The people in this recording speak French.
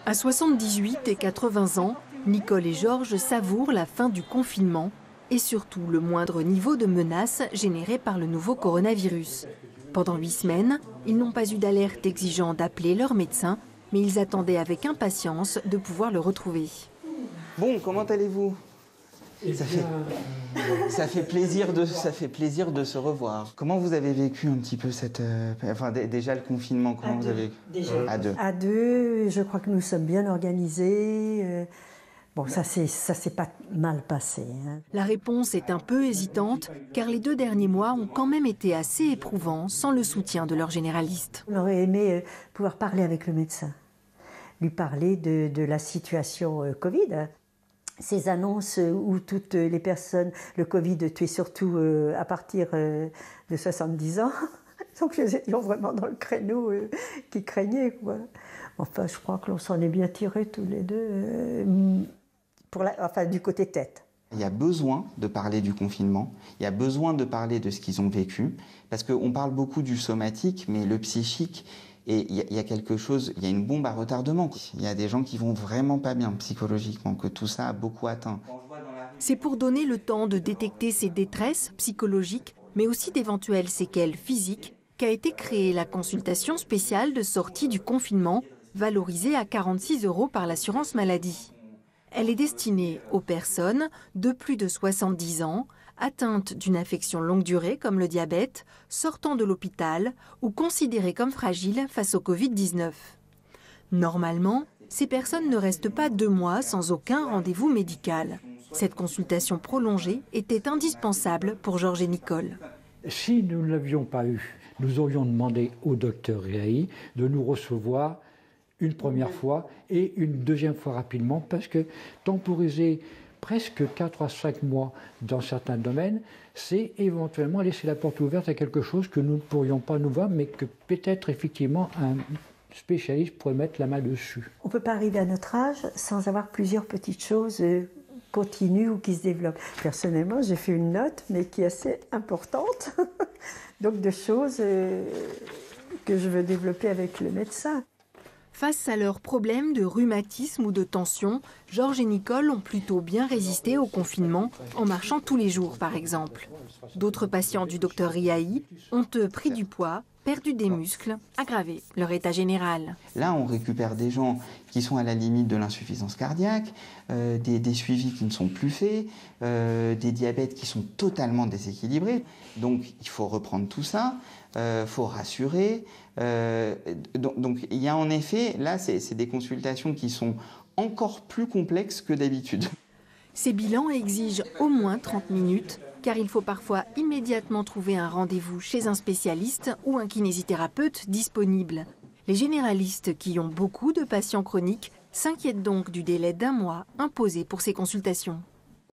À 78 et 80 ans, Nicole et Georges savourent la fin du confinement et surtout le moindre niveau de menace généré par le nouveau coronavirus. Pendant 8 semaines, ils n'ont pas eu d'alerte exigeant d'appeler leur médecin, mais ils attendaient avec impatience de pouvoir le retrouver. Bon, comment allez-vous ? Ça fait plaisir de se revoir. Comment vous avez vécu un petit peu déjà le confinement, comment vous avez vécu ? À deux, je crois que nous sommes bien organisés. Bon, ça s'est pas mal passé. La réponse est un peu hésitante, car les 2 derniers mois ont quand même été assez éprouvants sans le soutien de leur généraliste. On aurait aimé pouvoir parler avec le médecin, lui parler de la situation Covid. Ces annonces où toutes les personnes, le Covid tuait surtout à partir de 70 ans. Donc ils étaient vraiment dans le créneau qui craignait, quoi. Enfin, je crois que l'on s'en est bien tirés tous les deux, du côté tête. Il y a besoin de parler du confinement, il y a besoin de parler de ce qu'ils ont vécu, parce qu'on parle beaucoup du somatique, mais le psychique, et il y a quelque chose, il y a une bombe à retardement. Il y a des gens qui vont vraiment pas bien psychologiquement, que tout ça a beaucoup atteint. C'est pour donner le temps de détecter ces détresses psychologiques, mais aussi d'éventuelles séquelles physiques, qu'a été créée la consultation spéciale de sortie du confinement, valorisée à 46 € par l'assurance maladie. Elle est destinée aux personnes de plus de 70 ans, atteintes d'une affection longue durée comme le diabète, sortant de l'hôpital ou considérées comme fragiles face au Covid-19. Normalement, ces personnes ne restent pas 2 mois sans aucun rendez-vous médical. Cette consultation prolongée était indispensable pour Georges et Nicole. Si nous ne l'avions pas eu, nous aurions demandé au docteur Riahi de nous recevoir une première fois et une deuxième fois rapidement, parce que temporiser presque 4 à 5 mois dans certains domaines, c'est éventuellement laisser la porte ouverte à quelque chose que nous ne pourrions pas nous voir, mais que peut-être effectivement un spécialiste pourrait mettre la main dessus. On ne peut pas arriver à notre âge sans avoir plusieurs petites choses continues ou qui se développent. Personnellement, j'ai fait une note, mais qui est assez importante, donc de choses que je veux développer avec le médecin. Face à leurs problèmes de rhumatisme ou de tension, Georges et Nicole ont plutôt bien résisté au confinement, en marchant tous les jours par exemple. D'autres patients du docteur Riahi ont pris du poids, perdu des muscles, aggravé leur état général. Là, on récupère des gens qui sont à la limite de l'insuffisance cardiaque, des suivis qui ne sont plus faits, des diabètes qui sont totalement déséquilibrés. Donc, il faut reprendre tout ça, faut rassurer. Donc, il y a en effet, là, c'est des consultations qui sont encore plus complexes que d'habitude. Ces bilans exigent au moins 30 minutes, car il faut parfois immédiatement trouver un rendez-vous chez un spécialiste ou un kinésithérapeute disponible. Les généralistes, qui ont beaucoup de patients chroniques, s'inquiètent donc du délai d'1 mois imposé pour ces consultations.